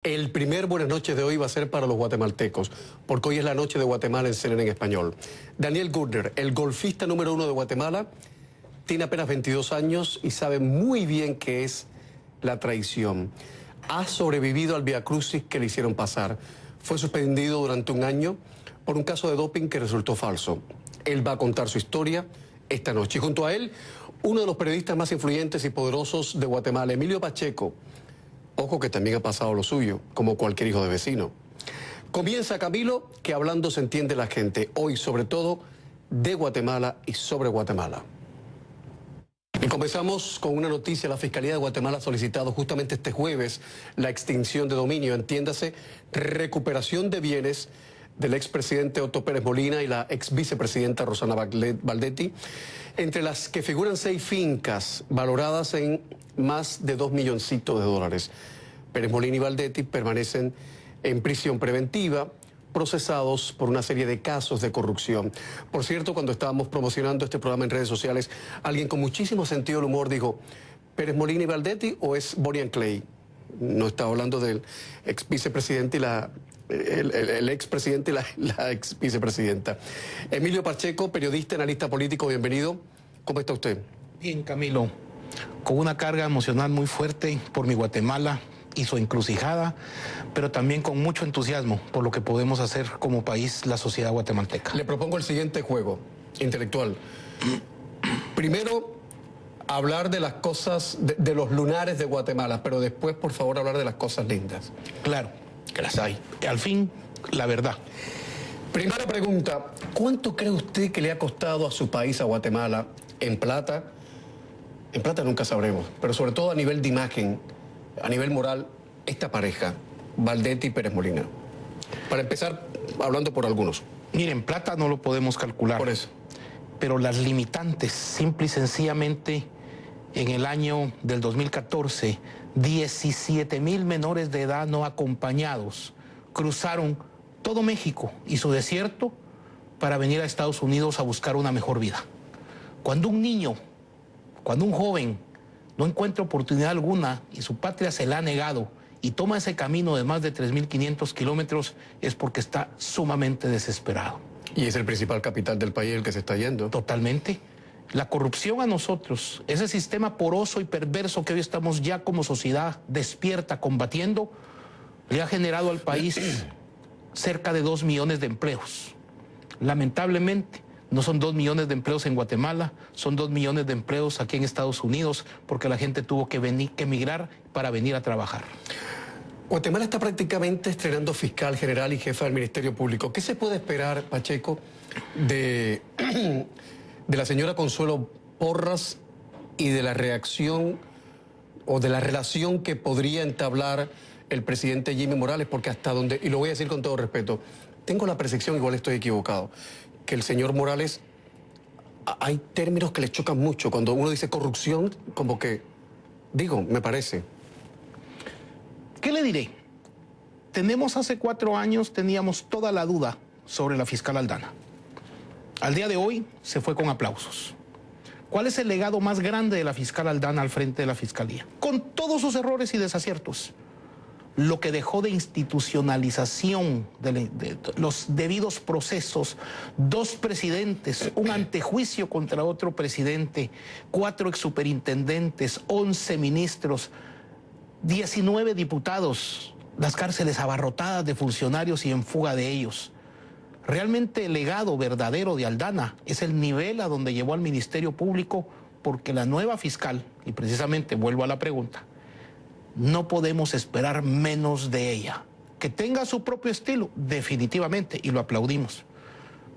El primer Buenas noches de hoy va a ser para los guatemaltecos, porque hoy es la noche de Guatemala en CNN en español. Daniel Gurtner, el golfista número 1 de Guatemala, tiene apenas 22 años y sabe muy bien qué es la traición. Ha sobrevivido al viacrucis que le hicieron pasar. Fue suspendido durante un año por un caso de doping que resultó falso. Él va a contar su historia esta noche. Y junto a él, uno de los periodistas más influyentes y poderosos de Guatemala, Emilio Pacheco. Ojo que también ha pasado lo suyo, como cualquier hijo de vecino. Comienza Camilo, que hablando se entiende la gente. Hoy, sobre todo, de Guatemala y sobre Guatemala. Y comenzamos con una noticia. La Fiscalía de Guatemala ha solicitado justamente este jueves la extinción de dominio, entiéndase, recuperación de bienes del expresidente Otto Pérez Molina y la exvicepresidenta Rosana Baldetti, entre las que figuran 6 fincas valoradas en más de 2 milloncitos de dólares. Pérez Molina y Baldetti permanecen en prisión preventiva, procesados por una serie de casos de corrupción. Por cierto, cuando estábamos promocionando este programa en redes sociales, alguien con muchísimo sentido del humor dijo, ¿Pérez Molina y Baldetti o es Bonnie and Clay? No estaba hablando del ex vicepresidente y el expresidente y la ex vicepresidenta. Emilio Pacheco, periodista, analista político, bienvenido. ¿Cómo está usted? Bien, Camilo, con una carga emocional muy fuerte por mi Guatemala y su encrucijada, pero también con mucho entusiasmo por lo que podemos hacer como país, la sociedad guatemalteca. Le propongo el siguiente juego intelectual. Primero, hablar de las cosas, de los lunares de Guatemala, pero después, por favor, hablar de las cosas lindas. Claro, que las hay. Al fin, la verdad. Primera pregunta, ¿cuánto cree usted que le ha costado a su país, a Guatemala, en plata? En plata nunca sabremos, pero sobre todo a nivel de imagen, a nivel moral, esta pareja, Baldetti y Pérez Molina. Para empezar, hablando por algunos. Miren, plata no lo podemos calcular. Por eso. Pero las limitantes, simple y sencillamente, en el año del 2014, 17,000 menores de edad no acompañados cruzaron todo México y su desierto para venir a Estados Unidos a buscar una mejor vida. Cuando un niño, cuando un joven no encuentra oportunidad alguna y su patria se la ha negado y toma ese camino de más de 3.500 kilómetros, es porque está sumamente desesperado. Y es el principal capital del país el que se está yendo. Totalmente. La corrupción a nosotros, ese sistema poroso y perverso que hoy estamos ya como sociedad despierta, combatiendo, le ha generado al país cerca de 2 millones de empleos. Lamentablemente, no son 2 millones de empleos en Guatemala, son 2 millones de empleos aquí en Estados Unidos, porque la gente tuvo que emigrar para venir a trabajar. Guatemala está prácticamente estrenando fiscal general y jefa del Ministerio Público. ¿Qué se puede esperar, Pacheco, de la señora Consuelo Porras y de la reacción o de la relación que podría entablar el presidente Jimmy Morales? Porque hasta donde, y lo voy a decir con todo respeto, tengo la percepción, igual estoy equivocado, que el señor Morales, hay términos que le chocan mucho. Cuando uno dice corrupción, como que, digo, me parece. ¿Qué le diré? Hace 4 años teníamos toda la duda sobre la fiscal Aldana. Al día de hoy se fue con aplausos. ¿Cuál es el legado más grande de la fiscal Aldana al frente de la fiscalía? Con todos sus errores y desaciertos. Lo que dejó de institucionalización de los debidos procesos, 2 presidentes, un antejuicio contra otro presidente, 4 exsuperintendentes, 11 ministros, 19 diputados, las cárceles abarrotadas de funcionarios y en fuga de ellos. Realmente el legado verdadero de Aldana es el nivel a donde llevó al Ministerio Público, porque la nueva fiscal, y precisamente vuelvo a la pregunta, no podemos esperar menos de ella. Que tenga su propio estilo, definitivamente, y lo aplaudimos.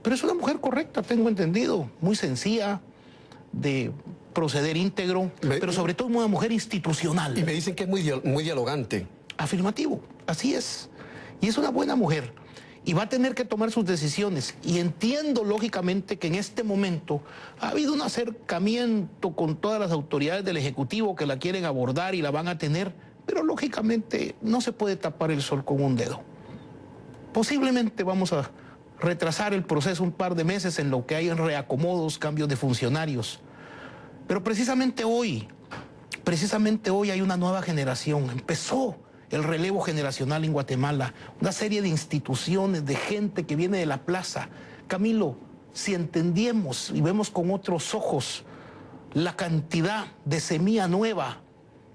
Pero es una mujer correcta, tengo entendido, muy sencilla, de proceder íntegro, pero sobre todo una mujer institucional. Y me dicen que es muy dialogante. Afirmativo, así es. Y es una buena mujer. Y va a tener que tomar sus decisiones. Y entiendo, lógicamente, que en este momento ha habido un acercamiento con todas las autoridades del Ejecutivo que la quieren abordar y la van a tener, pero lógicamente no se puede tapar el sol con un dedo. Posiblemente vamos a retrasar el proceso un par de meses en lo que hay en reacomodos, cambios de funcionarios. Pero precisamente hoy hay una nueva generación. Empezó el relevo generacional en Guatemala, una serie de instituciones, de gente que viene de la plaza. Camilo, si entendiéramos y vemos con otros ojos la cantidad de semilla nueva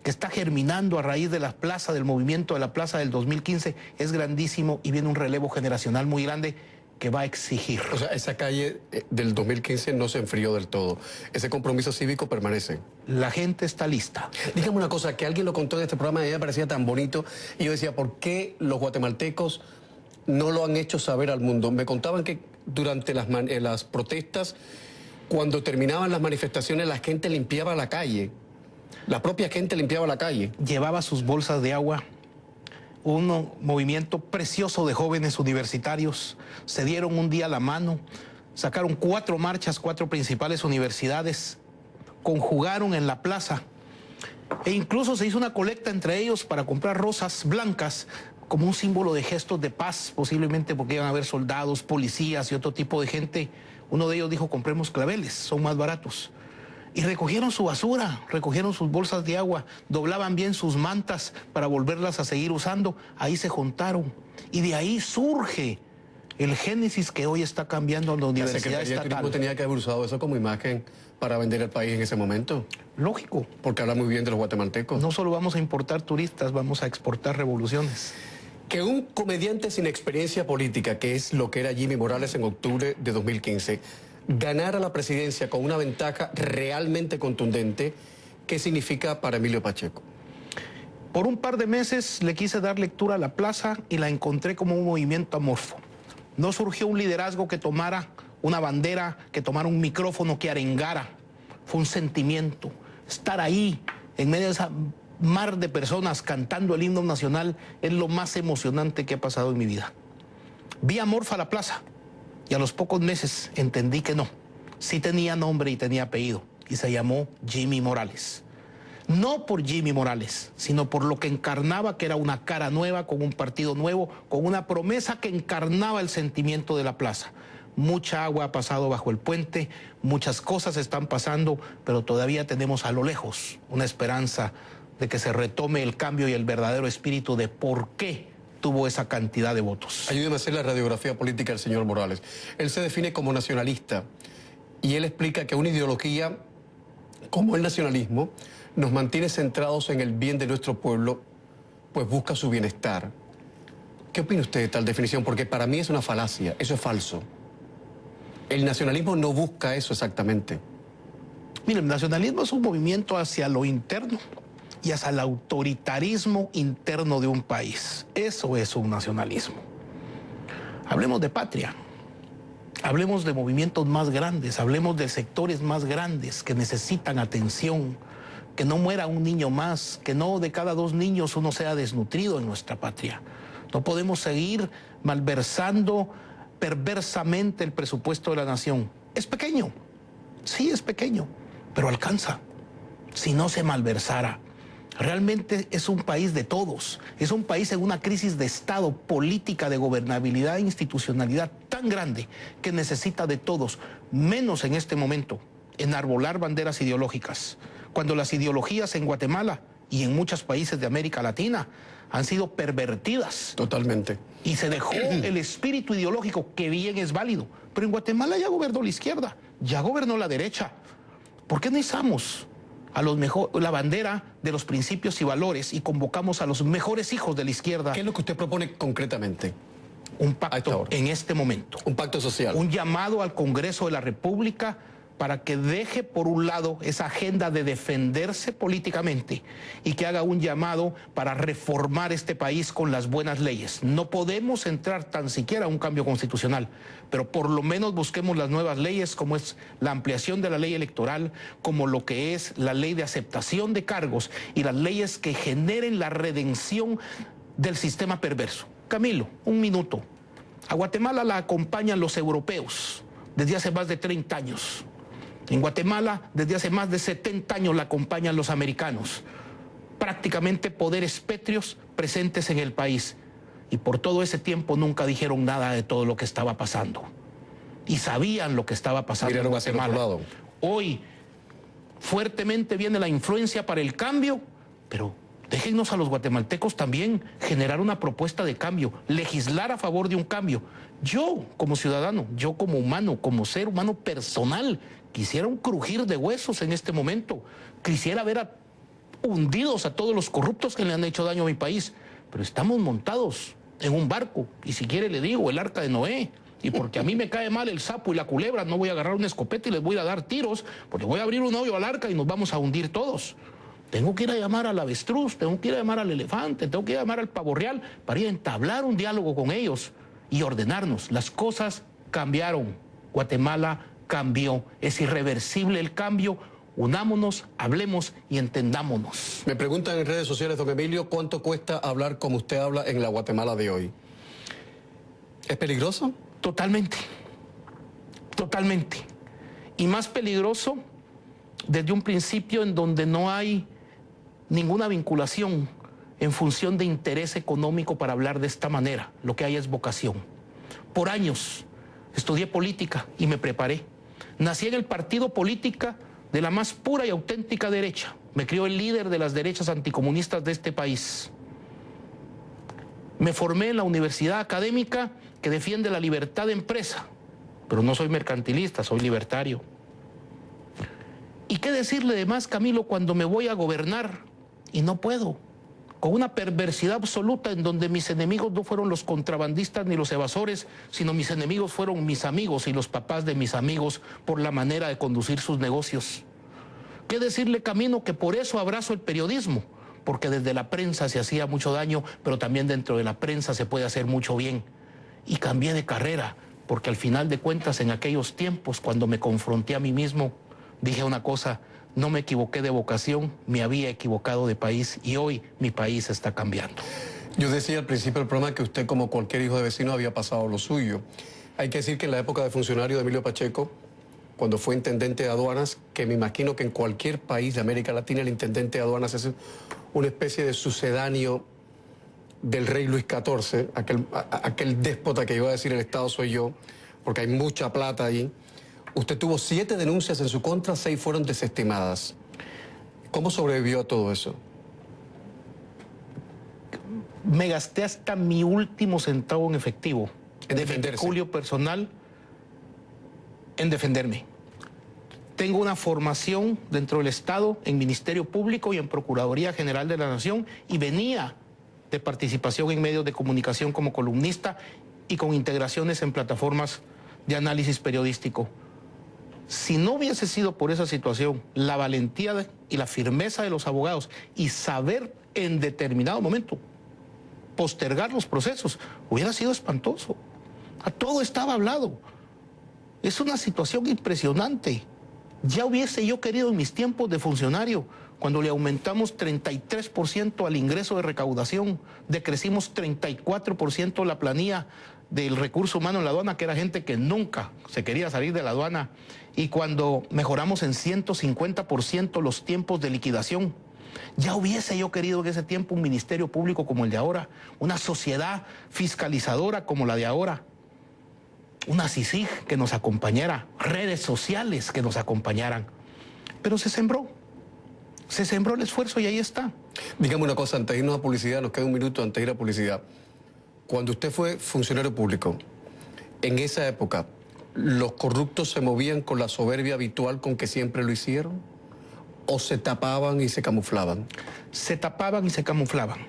que está germinando a raíz de la plaza, del movimiento de la plaza del 2015, es grandísimo y viene un relevo generacional muy grande que va a exigir. O sea, esa calle del 2015 no se enfrió del todo. Ese compromiso cívico permanece. La gente está lista. Dígame una cosa, que alguien lo contó en este programa y a mí me parecía tan bonito. Y yo decía, ¿por qué los guatemaltecos no lo han hecho saber al mundo? Me contaban que durante las protestas, cuando terminaban las manifestaciones, la gente limpiaba la calle. La propia gente limpiaba la calle. Llevaba sus bolsas de agua. Un movimiento precioso de jóvenes universitarios se dieron un día la mano, sacaron 4 marchas, 4 principales universidades, conjugaron en la plaza e incluso se hizo una colecta entre ellos para comprar rosas blancas como un símbolo de gestos de paz, posiblemente porque iban a haber soldados, policías y otro tipo de gente. Uno de ellos dijo, compremos claveles, son más baratos. Y recogieron su basura, recogieron sus bolsas de agua, doblaban bien sus mantas para volverlas a seguir usando. Ahí se juntaron. Y de ahí surge el génesis que hoy está cambiando en la Universidad Estatal. ¿El turismo tenía que haber usado eso como imagen para vender el país en ese momento? Lógico. Porque habla muy bien de los guatemaltecos. No solo vamos a importar turistas, vamos a exportar revoluciones. Que un comediante sin experiencia política, que es lo que era Jimmy Morales en octubre de 2015, ganara la presidencia con una ventaja realmente contundente, ¿qué significa para Emilio Pacheco? Por un par de meses le quise dar lectura a la plaza y la encontré como un movimiento amorfo. No surgió un liderazgo que tomara una bandera, que tomara un micrófono, que arengara. Fue un sentimiento. Estar ahí, en medio de esa mar de personas cantando el himno nacional, es lo más emocionante que ha pasado en mi vida. Vi amorfa la plaza. Y a los pocos meses entendí que no. Sí tenía nombre y tenía apellido. Y se llamó Jimmy Morales. No por Jimmy Morales, sino por lo que encarnaba, que era una cara nueva, con un partido nuevo, con una promesa que encarnaba el sentimiento de la plaza. Mucha agua ha pasado bajo el puente, muchas cosas están pasando, pero todavía tenemos a lo lejos una esperanza de que se retome el cambio y el verdadero espíritu de por qué tuvo esa cantidad de votos. Ayúdeme a hacer la radiografía política del señor Morales. Él se define como nacionalista y él explica que una ideología como el nacionalismo nos mantiene centrados en el bien de nuestro pueblo, pues busca su bienestar. ¿Qué opina usted de tal definición? Porque para mí es una falacia, eso es falso. El nacionalismo no busca eso exactamente. Mire, el nacionalismo es un movimiento hacia lo interno y hacia el autoritarismo interno de un país. Eso es un nacionalismo. Hablemos de patria, hablemos de movimientos más grandes, hablemos de sectores más grandes que necesitan atención, que no muera un niño más, que no de cada 2 niños uno sea desnutrido en nuestra patria. No podemos seguir malversando perversamente el presupuesto de la nación. Es pequeño, sí es pequeño, pero alcanza. Si no se malversara. Realmente es un país de todos, es un país en una crisis de Estado, política, de gobernabilidad e institucionalidad tan grande que necesita de todos, menos en este momento, enarbolar banderas ideológicas, cuando las ideologías en Guatemala y en muchos países de América Latina han sido pervertidas. Totalmente. Y se dejó el espíritu ideológico, que bien es válido, pero en Guatemala ya gobernó la izquierda, ya gobernó la derecha. ¿Por qué no izamos la bandera de los principios y valores y convocamos a los mejores hijos de la izquierda? ¿Qué es lo que usted propone concretamente? Un pacto en este momento. Un pacto social. Un llamado al Congreso de la República para que deje por un lado esa agenda de defenderse políticamente y que haga un llamado para reformar este país con las buenas leyes. No podemos entrar tan siquiera a un cambio constitucional, pero por lo menos busquemos las nuevas leyes, como es la ampliación de la ley electoral, como lo que es la ley de aceptación de cargos y las leyes que generen la redención del sistema perverso. Camilo, un minuto. A Guatemala la acompañan los europeos desde hace más de 30 años. En Guatemala, desde hace más de 70 años la acompañan los americanos. Prácticamente poderes pétreos presentes en el país. Y por todo ese tiempo nunca dijeron nada de todo lo que estaba pasando. Y sabían lo que estaba pasando en Guatemala. Hoy, fuertemente viene la influencia para el cambio, pero Déjennos a los guatemaltecos también generar una propuesta de cambio, legislar a favor de un cambio. Yo, como ciudadano, yo como humano, como ser humano personal, quisiera un crujir de huesos en este momento. Quisiera ver hundidos a todos los corruptos que le han hecho daño a mi país. Pero estamos montados en un barco, y si quiere le digo, el arca de Noé. Y porque a mí me cae mal el sapo y la culebra, no voy a agarrar una escopeta y les voy a dar tiros, porque voy a abrir un hoyo al arca y nos vamos a hundir todos. Tengo que ir a llamar al avestruz, tengo que ir a llamar al elefante, tengo que ir a llamar al pavo real para ir a entablar un diálogo con ellos y ordenarnos. Las cosas cambiaron. Guatemala cambió. Es irreversible el cambio. Unámonos, hablemos y entendámonos. Me preguntan en redes sociales, don Emilio, ¿cuánto cuesta hablar como usted habla en la Guatemala de hoy? ¿Es peligroso? Totalmente. Totalmente. Y más peligroso desde un principio en donde no hay ninguna vinculación en función de interés económico para hablar de esta manera. Lo que hay es vocación. Por años estudié política y me preparé. Nací en el partido política de la más pura y auténtica derecha. Me crió el líder de las derechas anticomunistas de este país. Me formé en la universidad académica que defiende la libertad de empresa, pero no soy mercantilista, soy libertario. ¿Y qué decirle de más, Camilo, cuando me voy a gobernar y no puedo? Con una perversidad absoluta en donde mis enemigos no fueron los contrabandistas ni los evasores, sino mis enemigos fueron mis amigos y los papás de mis amigos por la manera de conducir sus negocios. ¿Qué decirle, Camilo, que por eso abrazo el periodismo? Porque desde la prensa se hacía mucho daño, pero también dentro de la prensa se puede hacer mucho bien. Y cambié de carrera, porque al final de cuentas, en aquellos tiempos, cuando me confronté a mí mismo, dije una cosa: no me equivoqué de vocación, me había equivocado de país, y hoy mi país está cambiando. Yo decía al principio del programa que usted, como cualquier hijo de vecino, había pasado lo suyo. Hay que decir que en la época de funcionario de Emilio Pacheco, cuando fue intendente de aduanas, que me imagino que en cualquier país de América Latina el intendente de aduanas es una especie de sucedáneo del rey Luis XIV, aquel déspota que iba a decir el Estado soy yo, porque hay mucha plata allí. Usted tuvo 7 denuncias en su contra, 6 fueron desestimadas. ¿Cómo sobrevivió a todo eso? Me gasté hasta mi último centavo en efectivo, En de defenderse. peculio personal, en defenderme. Tengo una formación dentro del Estado, en Ministerio Público y en Procuraduría General de la Nación, y venía de participación en medios de comunicación como columnista y con integraciones en plataformas de análisis periodístico. Si no hubiese sido por esa situación, la valentía y la firmeza de los abogados y saber en determinado momento postergar los procesos, hubiera sido espantoso. A todo estaba hablado. Es una situación impresionante. Ya hubiese yo querido en mis tiempos de funcionario, cuando le aumentamos 33% al ingreso de recaudación, decrecimos 34% la planilla del recurso humano en la aduana, que era gente que nunca se quería salir de la aduana, y cuando mejoramos en 150% los tiempos de liquidación. Ya hubiese yo querido en ese tiempo un ministerio público como el de ahora, una sociedad fiscalizadora como la de ahora, una CICIG que nos acompañara, redes sociales que nos acompañaran. Pero se sembró el esfuerzo y ahí está. Dígame una cosa, antes de irnos a publicidad, nos queda un minuto antes de ir a publicidad. Cuando usted fue funcionario público, en esa época, ¿los corruptos se movían con la soberbia habitual con que siempre lo hicieron? ¿O se tapaban y se camuflaban? Se tapaban y se camuflaban.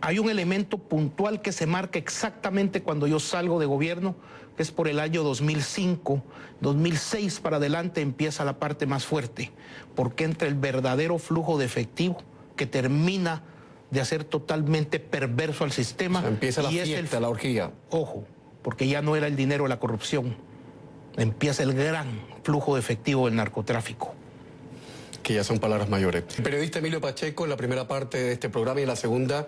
Hay un elemento puntual que se marca exactamente cuando yo salgo de gobierno, que es por el año 2005, 2006 para adelante empieza la parte más fuerte, porque entra el verdadero flujo de efectivo que termina de hacer totalmente perverso al sistema. O sea, empieza la y fiesta, la orgía. Ojo, porque ya no era el dinero de la corrupción, empieza el gran flujo de efectivo del narcotráfico. Que ya son palabras mayores. El periodista Emilio Pacheco en la primera parte de este programa, y en la segunda,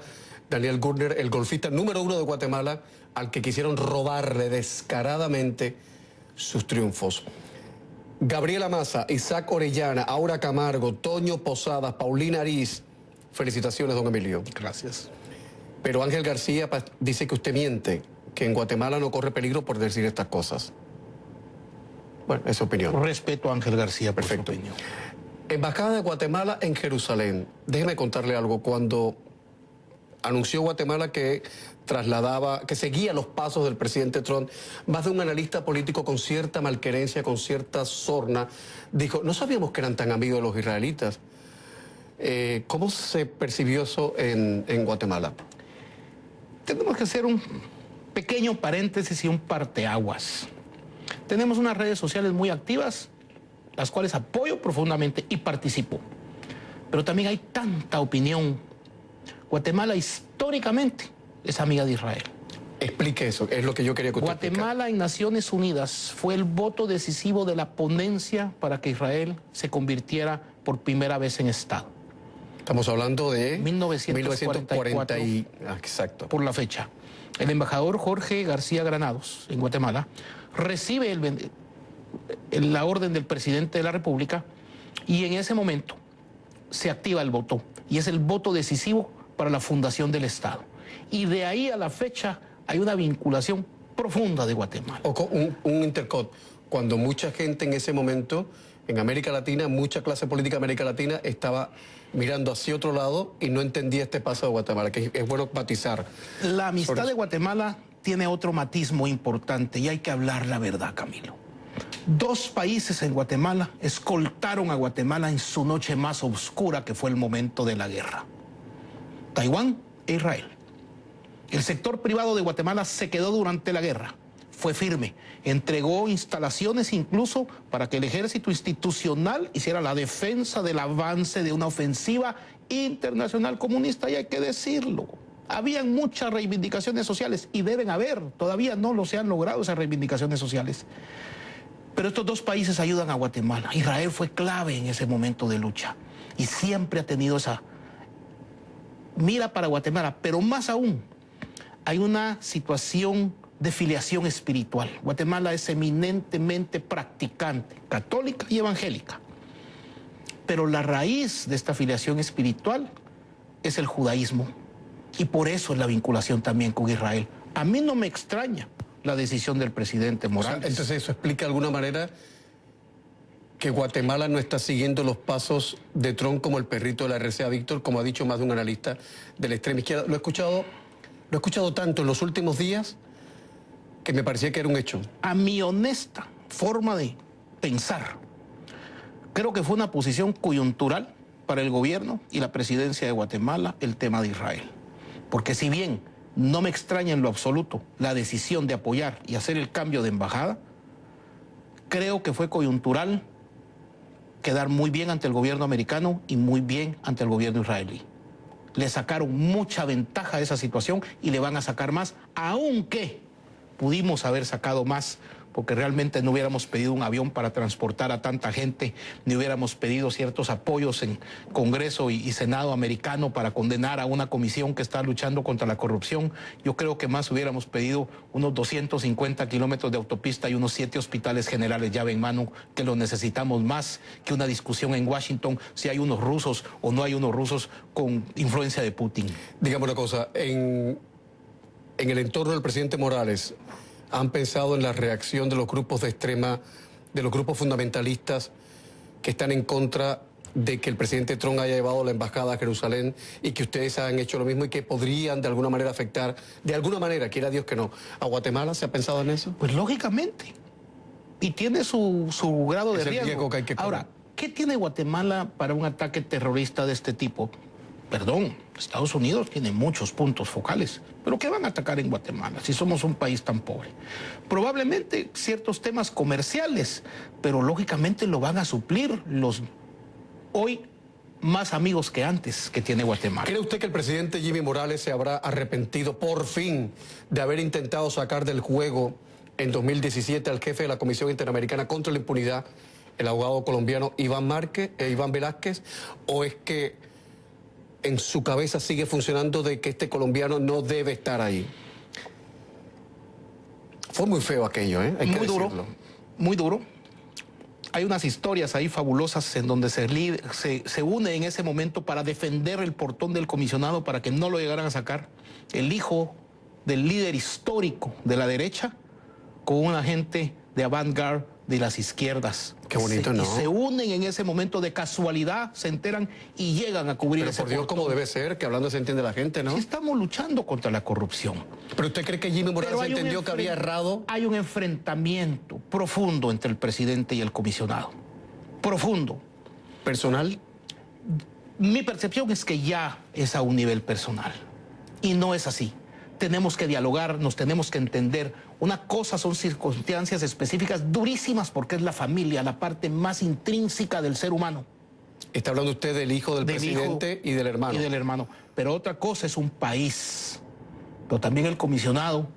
Daniel Gurtner, el golfista número 1 de Guatemala, al que quisieron robarle descaradamente sus triunfos. Gabriela Maza, Isaac Orellana, Aura Camargo, Toño Posadas, Paulina Ariz. Felicitaciones, don Emilio. Gracias. Pero Ángel García dice que usted miente, que en Guatemala no corre peligro por decir estas cosas. Bueno, esa opinión. Respeto a Ángel García por Perfecto. su opinión. Embajada de Guatemala en Jerusalén. Déjeme contarle algo. Cuando anunció Guatemala que que seguía los pasos del presidente Trump. Más de un analista político con cierta malquerencia, con cierta sorna, dijo, no sabíamos que eran tan amigos de los israelitas. ¿Cómo se percibió eso en Guatemala? Tenemos que hacer un pequeño paréntesis y un parteaguas. Tenemos unas redes sociales muy activas, las cuales apoyo profundamente y participo. Pero también hay tanta opinión. Guatemala históricamente es amiga de Israel. Explique eso, es lo que yo quería que usted Guatemala en Naciones Unidas fue el voto decisivo de la ponencia para que Israel se convirtiera por primera vez en Estado. Estamos hablando de 1944, exacto. Por la fecha. El embajador Jorge García Granados, en Guatemala, recibe la orden del presidente de la República y en ese momento se activa el voto. Y es el voto decisivo para la fundación del Estado. Y de ahí a la fecha hay una vinculación profunda de Guatemala. Un intercot. Cuando mucha gente en ese momento, en América Latina, mucha clase política de América Latina estaba mirando hacia otro lado y no entendía este paso de Guatemala, que es bueno matizar. La amistad de Guatemala tiene otro matiz muy importante y hay que hablar la verdad, Camilo. 2 países en Guatemala escoltaron a Guatemala en su noche más oscura, que fue el momento de la guerra. Taiwán e Israel. El sector privado de Guatemala se quedó durante la guerra. Fue firme, entregó instalaciones incluso para que el ejército institucional hiciera la defensa del avance de una ofensiva internacional comunista, y hay que decirlo. Habían muchas reivindicaciones sociales y deben haber, todavía no se han logrado esas reivindicaciones sociales. Pero estos 2 países ayudan a Guatemala. Israel fue clave en ese momento de lucha y siempre ha tenido esa mira para Guatemala, pero más aún hay una situación de filiación espiritual. Guatemala es eminentemente practicante, católica y evangélica. Pero la raíz de esta filiación espiritual es el judaísmo. Y por eso es la vinculación también con Israel. A mí no me extraña la decisión del presidente Morales. O sea, entonces eso explica de alguna manera que Guatemala no está siguiendo los pasos de Trump como el perrito de la RCA Víctor, como ha dicho más de un analista de la extrema izquierda. Lo he escuchado tanto en los últimos días que me parecía que era un hecho. A mi honesta forma de pensar, creo que fue una posición coyuntural para el gobierno y la presidencia de Guatemala el tema de Israel. Porque si bien no me extraña en lo absoluto la decisión de apoyar y hacer el cambio de embajada, creo que fue coyuntural quedar muy bien ante el gobierno americano y muy bien ante el gobierno israelí. Le sacaron mucha ventaja a esa situación y le van a sacar más, aunque pudimos haber sacado más, porque realmente no hubiéramos pedido un avión para transportar a tanta gente, ni hubiéramos pedido ciertos apoyos en Congreso y Senado americano para condenar a una comisión que está luchando contra la corrupción. Yo creo que más hubiéramos pedido unos 250 kilómetros de autopista y unos 7 hospitales generales llave en mano, que lo necesitamos más que una discusión en Washington si hay unos rusos o no hay unos rusos con influencia de Putin. Dígame una cosa, en el entorno del presidente Morales, ¿han pensado en la reacción de los grupos de extrema, de los grupos fundamentalistas que están en contra de que el presidente Trump haya llevado la embajada a Jerusalén y que ustedes han hecho lo mismo y que podrían de alguna manera afectar, de alguna manera, quiera Dios que no, a Guatemala? ¿Se ha pensado en eso? Pues lógicamente. Y tiene su grado de riesgo. Que hay que Ahora, ¿qué tiene Guatemala para un ataque terrorista de este tipo? Perdón, Estados Unidos tiene muchos puntos focales, pero ¿qué van a atacar en Guatemala si somos un país tan pobre? Probablemente ciertos temas comerciales, pero lógicamente lo van a suplir los hoy más amigos que antes que tiene Guatemala. ¿Cree usted que el presidente Jimmy Morales se habrá arrepentido por fin de haber intentado sacar del juego en 2017 al jefe de la Comisión Interamericana contra la Impunidad, el abogado colombiano Iván Velásquez, o es que en su cabeza sigue funcionando de que este colombiano no debe estar ahí? Fue muy feo aquello, ¿eh? Hay que decirlo. Muy duro. Hay unas historias ahí fabulosas en donde se une en ese momento para defender el portón del comisionado para que no lo llegaran a sacar. El hijo del líder histórico de la derecha con un agente de avant-garde de las izquierdas. Qué bonito, ¿no? Y se unen en ese momento de casualidad, se enteran y llegan a cubrir Pero ese por Dios, portón. como debe ser, que hablando se entiende la gente, ¿no? Sí, estamos luchando contra la corrupción. ¿Pero usted cree que Jimmy Morales Pero hay un entendió que había errado? Hay un enfrentamiento profundo entre el presidente y el comisionado. Profundo. ¿Personal? Mi percepción es que ya es a un nivel personal. Y no es así. Tenemos que dialogar, nos tenemos que entender. Una cosa son circunstancias específicas durísimas porque es la familia, la parte más intrínseca del ser humano. Está hablando usted del hijo del presidente y del hermano. Y del hermano. Pero otra cosa es un país. Pero también el comisionado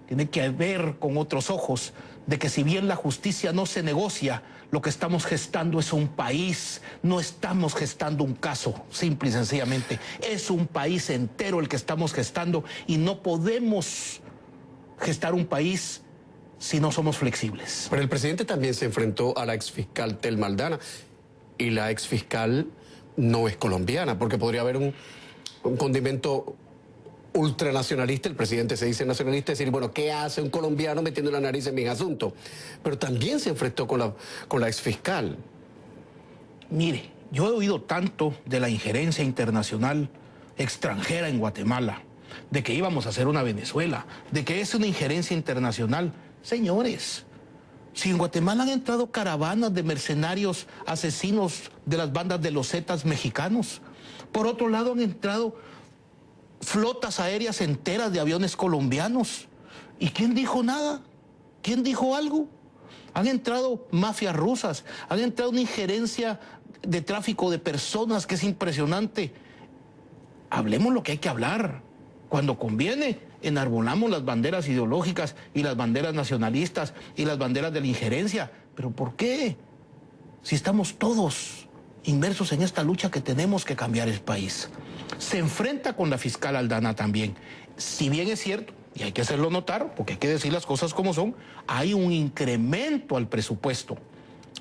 tiene que ver con otros ojos de que si bien la justicia no se negocia, lo que estamos gestando es un país, no estamos gestando un caso, simple y sencillamente. Es un país entero el que estamos gestando y no podemos gestar un país si no somos flexibles. Pero el presidente también se enfrentó a la exfiscal Thelma Aldana y la exfiscal no es colombiana, porque podría haber un condimento ultranacionalista. El presidente se dice nacionalista, decir, bueno, ¿qué hace un colombiano metiendo la nariz en mis asuntos? Pero también se enfrentó con la exfiscal. Mire, yo he oído tanto de la injerencia internacional extranjera en Guatemala, de que íbamos a hacer una Venezuela, de que es una injerencia internacional. Señores, si en Guatemala han entrado caravanas de mercenarios asesinos de las bandas de los Zetas mexicanos, por otro lado han entrado flotas aéreas enteras de aviones colombianos. ¿Y quién dijo nada? ¿Quién dijo algo? Han entrado mafias rusas, han entrado una injerencia de tráfico de personas que es impresionante. Hablemos lo que hay que hablar. Cuando conviene, enarbolamos las banderas ideológicas y las banderas nacionalistas y las banderas de la injerencia. ¿Pero por qué? Si estamos todos inmersos en esta lucha que tenemos que cambiar el país. Se enfrenta con la fiscal Aldana también. Si bien es cierto, y hay que hacerlo notar, porque hay que decir las cosas como son, hay un incremento al presupuesto.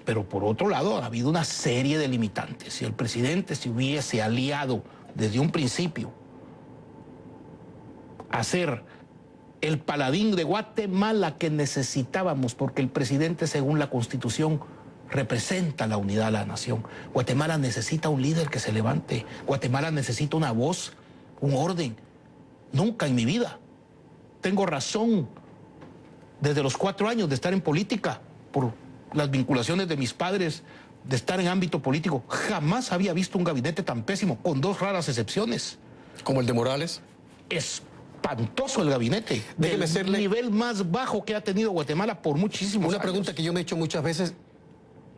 Pero por otro lado, ha habido una serie de limitantes. Si el presidente se hubiese aliado desde un principio a ser el paladín de Guatemala que necesitábamos, porque el presidente, según la Constitución, representa la unidad de la nación. Guatemala necesita un líder que se levante. Guatemala necesita una voz, un orden. Nunca en mi vida tengo razón, desde los 4 años de estar en política, por las vinculaciones de mis padres, de estar en ámbito político, jamás había visto un gabinete tan pésimo, con 2 raras excepciones. ¿Como el de Morales? Espantoso el gabinete. Déjeme del hacerle nivel más bajo que ha tenido Guatemala por muchísimos años. una pregunta que yo me he hecho muchas veces.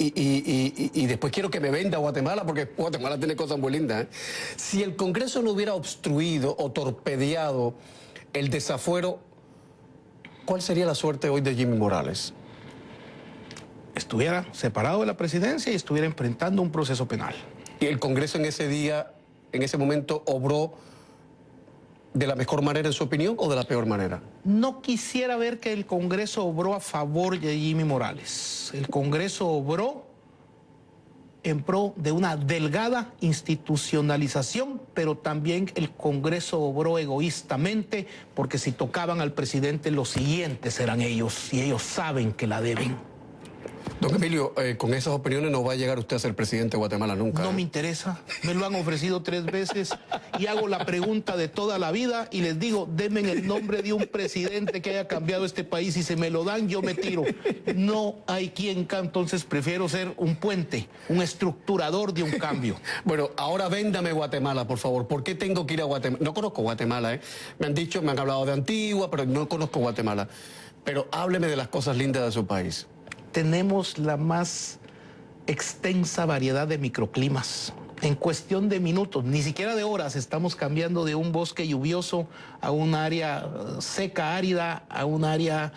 Y después quiero que me venda Guatemala, porque Guatemala tiene cosas muy lindas, ¿eh? Si el Congreso no hubiera obstruido o torpedeado el desafuero, ¿cuál sería la suerte hoy de Jimmy Morales? Estuviera separado de la presidencia y estuviera enfrentando un proceso penal. ¿Y el Congreso en ese día, en ese momento, obró de la mejor manera en su opinión o de la peor manera? No quisiera ver que el Congreso obró a favor de Jimmy Morales. El Congreso obró en pro de una delgada institucionalización, pero también el Congreso obró egoístamente, porque si tocaban al presidente, los siguientes eran ellos, y ellos saben que la deben. Don Emilio, con esas opiniones no va a llegar usted a ser presidente de Guatemala nunca. No me interesa, me lo han ofrecido 3 veces y hago la pregunta de toda la vida y les digo, denme el nombre de un presidente que haya cambiado este país, y si me lo dan yo me tiro. No hay quien, entonces prefiero ser un puente, un estructurador de un cambio. Bueno, ahora véndame Guatemala, por favor. ¿Por qué tengo que ir a Guatemala? No conozco Guatemala, ¿eh? Me han dicho, me han hablado de Antigua, pero no conozco Guatemala. Pero hábleme de las cosas lindas de su país. Tenemos la más extensa variedad de microclimas. En cuestión de minutos, ni siquiera de horas, estamos cambiando de un bosque lluvioso a un área seca, árida, a un área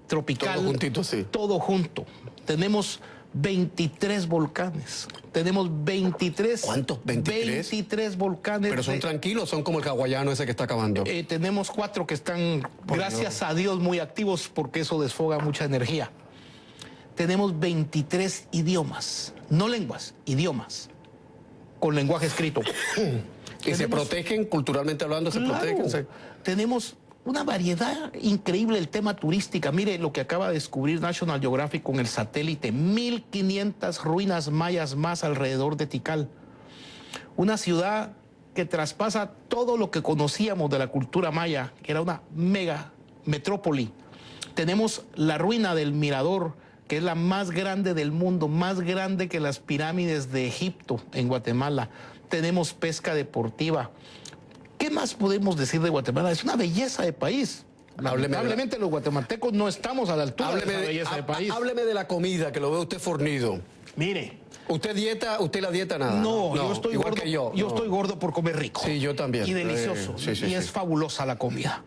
tropical. Todo juntito, sí. Todo junto. Tenemos 23 volcanes. Tenemos 23... ¿Cuántos? ¿23? 23 volcanes. Pero son tranquilos, son como el hawaiano ese que está acabando. Tenemos 4 que están, gracias a Dios, muy activos, porque eso desfoga mucha energía. Tenemos 23 idiomas, no lenguas, idiomas, con lenguaje escrito. ¿Y se protegen, culturalmente hablando, se protegen? Tenemos una variedad increíble del tema turística. Mire lo que acaba de descubrir National Geographic con el satélite. 1.500 ruinas mayas más alrededor de Tikal. Una ciudad que traspasa todo lo que conocíamos de la cultura maya, que era una mega metrópoli. Tenemos la ruina del Mirador, que es la más grande del mundo, más grande que las pirámides de Egipto en Guatemala. Tenemos pesca deportiva. ¿Qué más podemos decir de Guatemala? Es una belleza de país. Lamentablemente los guatemaltecos no estamos a la altura de esa belleza de país. Hábleme de la comida, que lo veo usted fornido. Mire. ¿Usted la dieta nada? No, yo estoy igual gordo. que yo. Yo estoy gordo por comer rico. Sí, yo también. Y delicioso. Y es fabulosa la comida.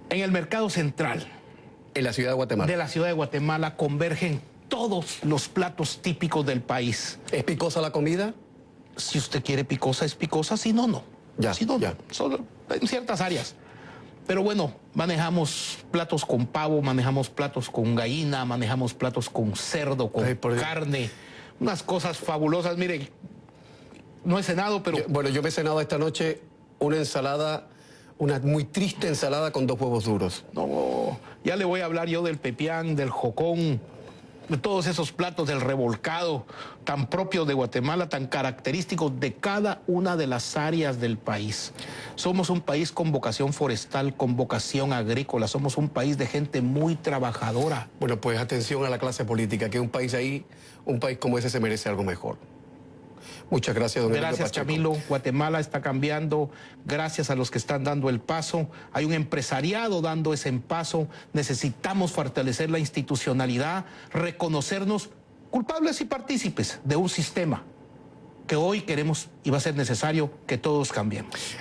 En el mercado central. En la ciudad de Guatemala. De la ciudad de Guatemala convergen todos los platos típicos del país. ¿Es picosa la comida? Si usted quiere picosa, es picosa. Si no, no. Ya, si no, ya. no. Solo en ciertas áreas. Pero bueno, manejamos platos con pavo, manejamos platos con gallina, manejamos platos con cerdo, con carne. Unas cosas fabulosas. Miren, no he cenado, pero... Yo me he cenado esta noche una ensalada, una muy triste ensalada con 2 huevos duros. No, ya le voy a hablar yo del pepián, del jocón, de todos esos platos del revolcado tan propios de Guatemala, tan característicos de cada una de las áreas del país. Somos un país con vocación forestal, con vocación agrícola, somos un país de gente muy trabajadora. Bueno, pues atención a la clase política, que un país como ese se merece algo mejor. Muchas gracias, don Emilio Gracias, Pacheco. Camilo. Guatemala está cambiando gracias a los que están dando el paso. Hay un empresariado dando ese paso. Necesitamos fortalecer la institucionalidad, reconocernos culpables y partícipes de un sistema que hoy queremos y va a ser necesario que todos cambiemos.